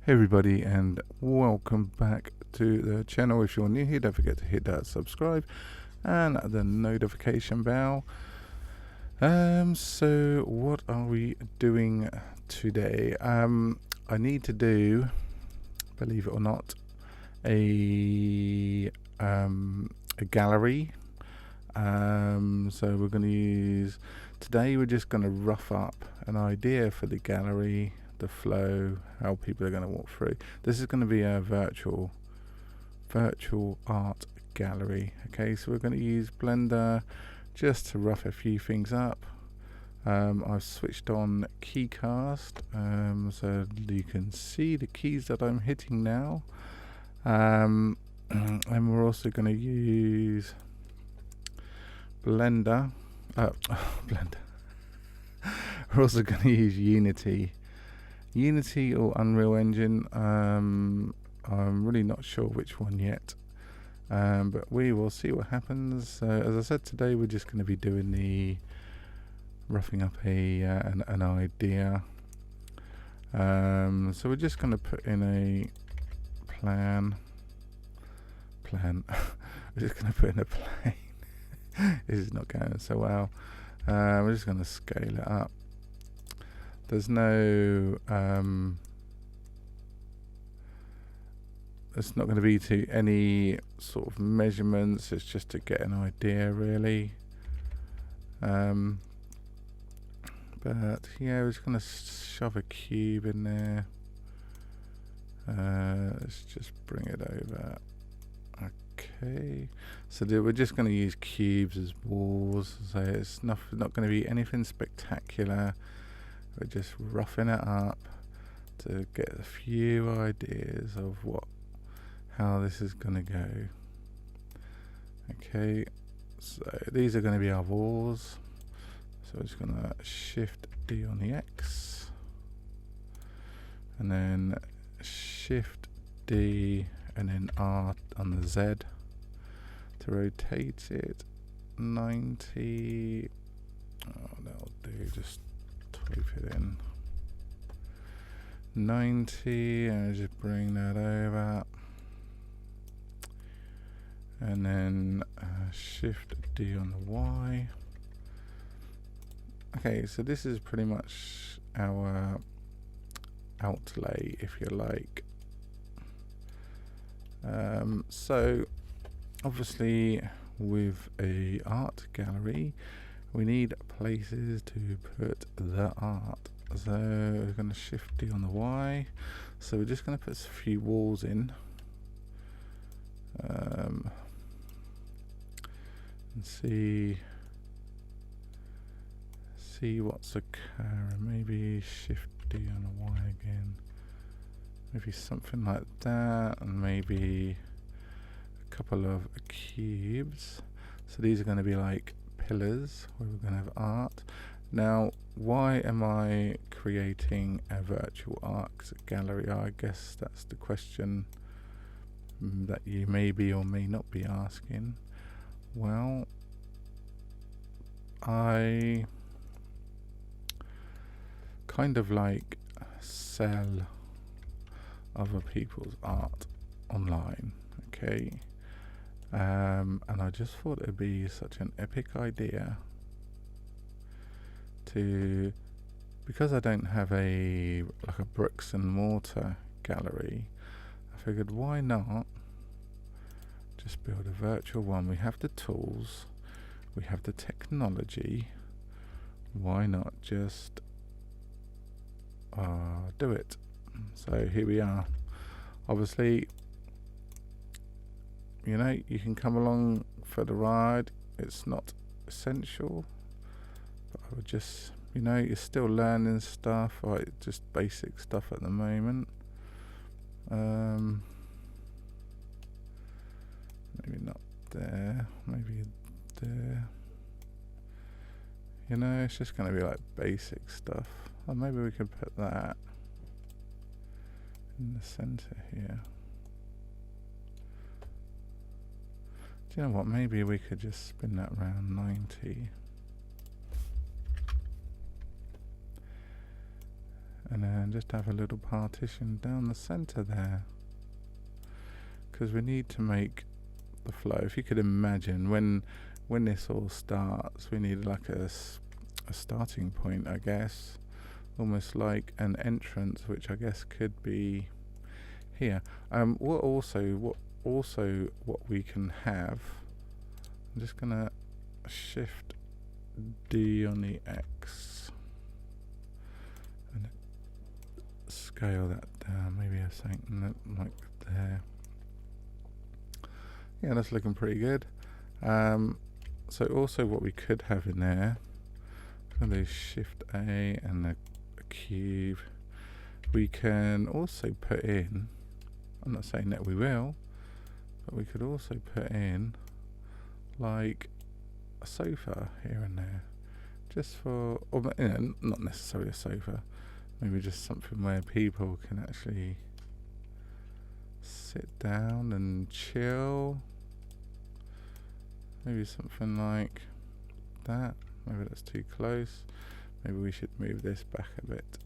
Hey everybody, and welcome back to the channel. If you're new here, don't forget to hit that subscribe and the notification bell. So what are we doing today? I need to do, believe it or not, a gallery. So we're going to use today. We're just going to rough up an idea for the gallery, the flow, how people are going to walk through. This is going to be a virtual art gallery. Okay, so we're going to use Blender just to rough a few things up. I've switched on keycast so you can see the keys that I'm hitting now, and we're also going to use Blender. Blender. We're also going to use Unity or Unreal Engine. I'm really not sure which one yet, but we will see what happens. As I said, today we're just going to be doing the roughing up an idea. So we're just going to put in a plan. We're just going to put in a plane. This is not going so well. We're just going to scale it up. There's no it's not going to be to any sort of measurements. It's just to get an idea, really. But yeah, we're just going to shove a cube in there. Let's just bring it over. Okay, so we're just going to use cubes as walls. So it's not going to be anything spectacular. We're just roughing it up to get a few ideas of how this is going to go. Okay, so these are going to be our walls. So we're just going to Shift D on the X, and then Shift D and then R on the Z to rotate it 90. Oh, that'll do. Just type it in 90 and just bring that over, and then Shift D on the Y. Okay, so this is pretty much our outlay, if you like. So obviously with a art gallery we need places to put the art. So we're going to Shift D on the Y. So we're just going to put a few walls in, and see what's occurring. Maybe Shift D on the Y again. Maybe something like that, and maybe a couple of cubes. So these are going to be like pillars where we're going to have art. Now, why am I creating a virtual art gallery? I guess that's the question that you may be or may not be asking. Well, I kind of like sell other people's art online, okay? And I just thought it'd be such an epic idea to, because I don't have a bricks and mortar gallery, I figured why not just build a virtual one. We have the tools, we have the technology, why not just do it? So here we are. Obviously, you know, you can come along for the ride. It's not essential, but I would just, you know, you're still learning stuff, like just basic stuff at the moment. Maybe not there, maybe there. You know, it's just going to be like basic stuff. Or maybe we could put that in the center here. Do you know what? Maybe we could just spin that around 90. and then just have a little partition down the center there, because we need to make the flow. If you could imagine when this all starts, we need like a starting point, I guess, almost like an entrance, which I guess could be here. What we can have, I'm just gonna shift D on the X and scale that down, maybe something like there. Yeah, that's looking pretty good. So also what we could have in there, I'm going to shift A and a cube. We can also put in, I'm not saying that we will, but we could also put in like a sofa here and there, just for, or not necessarily a sofa, maybe just something where people can actually sit down and chill. Maybe something like that. Maybe that's too close. Maybe we should move this back a bit.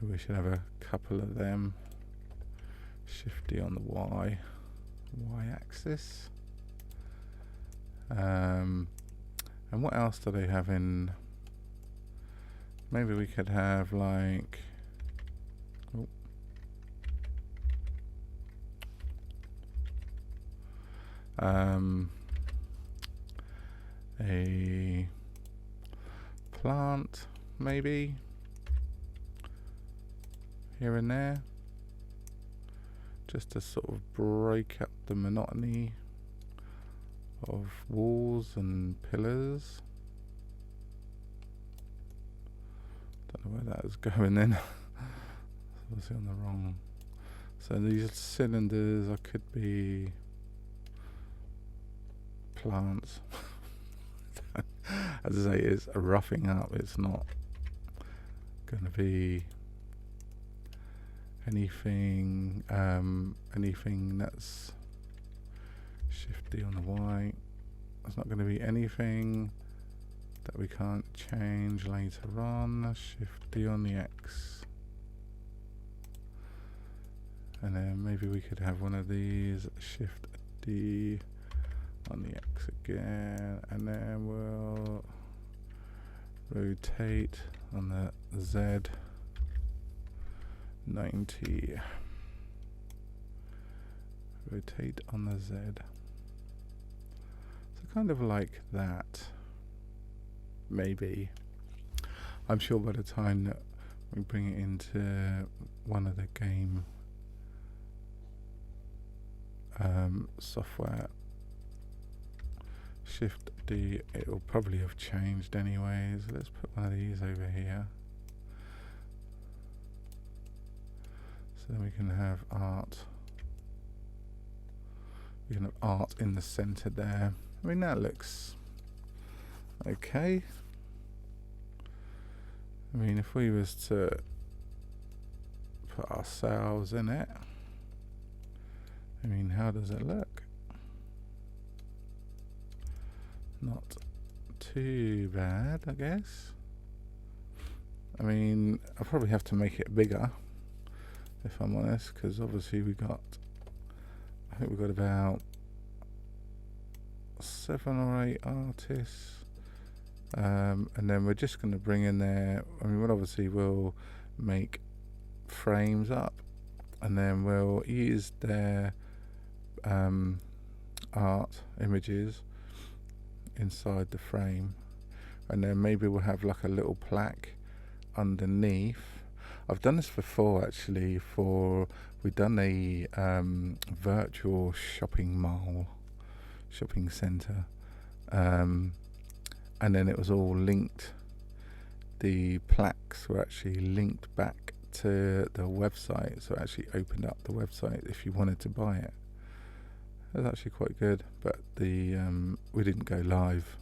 Maybe we should have a couple of them. Shift D on the Y axis. And what else do they have in? Maybe we could have like, a plant maybe here and there, just to sort of break up the monotony of walls and pillars. Don't know where that is going then. Obviously on the wrong. So these cylinders could be plants. As I say, it's a roughing up. It's not going to be anything. Anything that's Shift D on the Y. It's not going to be anything that we can't change later on. Shift D on the X. And then maybe we could have one of these. Shift D on the X again, and then we'll rotate on the Z 90. Rotate on the Z. So kind of like that. Maybe. I'm sure by the time that we bring it into one of the game software, Shift D, it will probably have changed anyways. Let's put one of these over here, so then we can have art. We can have art in the center there. I mean, that looks okay. I mean, if we was to put ourselves in it, I mean, how does it look? Not too bad, I guess. I mean, I'll probably have to make it bigger, if I'm honest, because obviously I think we've got about 7 or 8 artists, and then we're just going to bring in there, I mean, we'll make frames up, and then we'll use their art images inside the frame, and then maybe we'll have like a little plaque underneath. I've done this before actually, we've done a virtual shopping mall, shopping centre, and then it was all linked. The plaques were actually linked back to the website, so it actually opened up the website if you wanted to buy it. It was actually quite good, but we didn't go live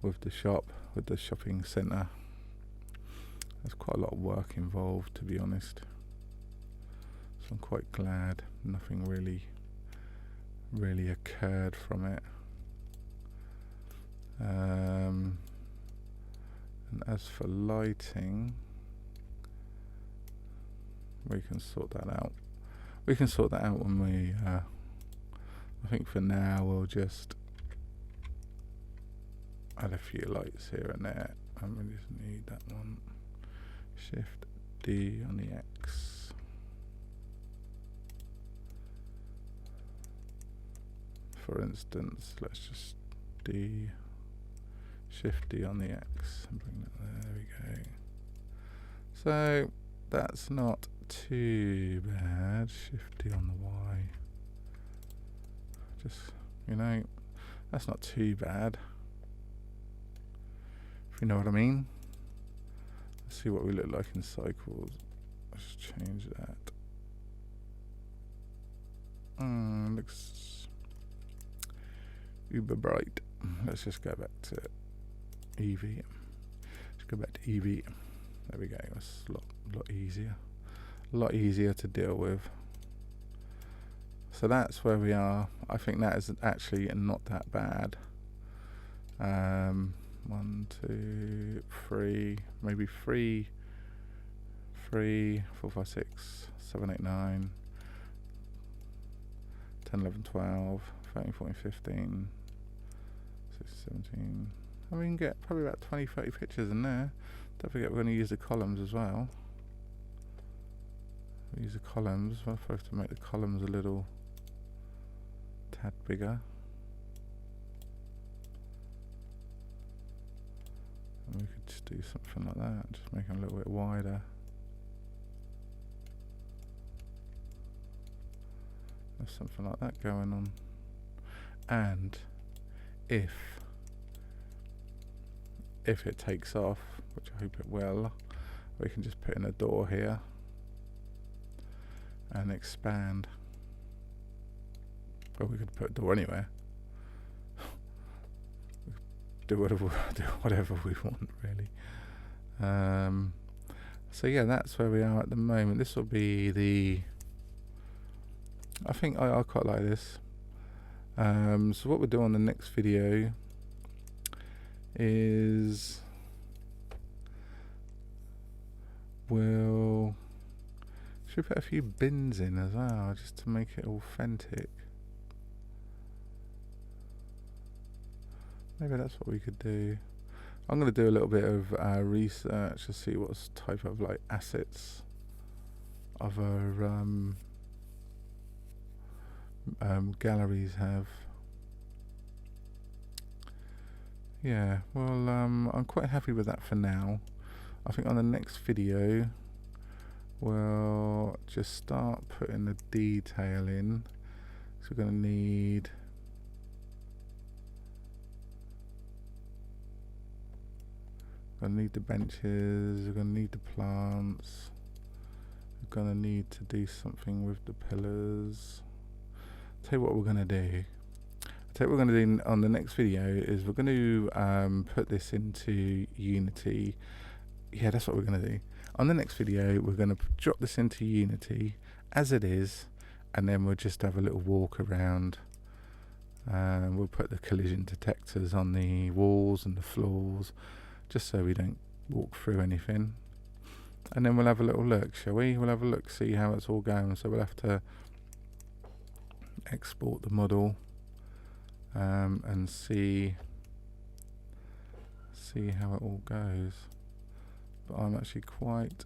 with the shopping centre. There's quite a lot of work involved, to be honest. So I'm quite glad nothing really occurred from it. And as for lighting, we can sort that out. We can sort that out when we, I think for now we'll just add a few lights here and there. And we just need that one. Shift D on the X. For instance, let's just Shift D on the X and bring that there. We go. So that's not too bad. Shift D on the Y. Just, you know, that's not too bad, if you know what I mean. Let's see what we look like in cycles. Let's change that. Looks uber bright. Let's just go back to EV. Let's go back to EV. There we go. It's a lot easier. A lot easier to deal with. So that's where we are. I think that is actually not that bad. 1, 2, 3, maybe 3, 4, 5, 6, 7, 8, 9, 10, 11, 12, 13, 14, 15, 16, 17. And we can get probably about 20, 30 pictures in there. Don't forget we're going to use the columns as well. We use the columns. We'll have to make the columns a little tad bigger. And we could just do something like that, just make them a little bit wider. There's something like that going on. And if it takes off, which I hope it will, we can just put in a door here and expand. Well, we could put a door anywhere. do whatever we want, really. So yeah, that's where we are at the moment. This will be the, I think I quite like this. So what we'll do on the next video is should we put a few bins in as well, just to make it authentic. Maybe that's what we could do. I'm going to do a little bit of research to see what type of like assets other galleries have. Yeah, well, I'm quite happy with that for now. I think on the next video we'll just start putting the detail in. So we're going to need the benches, we're going to need the plants, we're going to need to do something with the pillars. Tell you what we're going to do. What we're going to do on the next video is we're going to put this into Unity. Yeah, that's what we're going to do. On the next video, we're going to drop this into Unity as it is, and then we'll just have a little walk around. We'll put the collision detectors on the walls and the floors, just so we don't walk through anything. And then we'll have a little look, shall we? We'll have a look, see how it's all going. So we'll have to export the model and see how it all goes. But I'm actually quite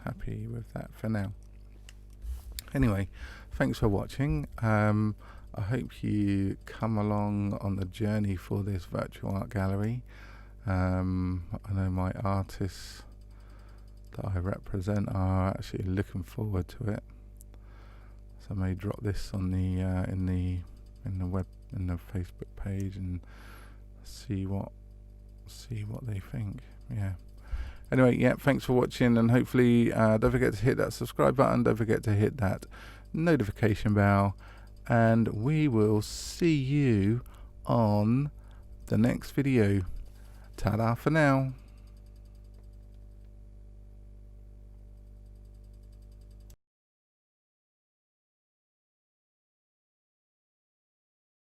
happy with that for now. Anyway, thanks for watching. I hope you come along on the journey for this virtual art gallery. I know my artists that I represent are actually looking forward to it. So I may drop this on the in the Facebook page and see what they think. Yeah. Anyway, yeah, thanks for watching, and hopefully don't forget to hit that subscribe button, don't forget to hit that notification bell, and we will see you on the next video. Ta-da for now.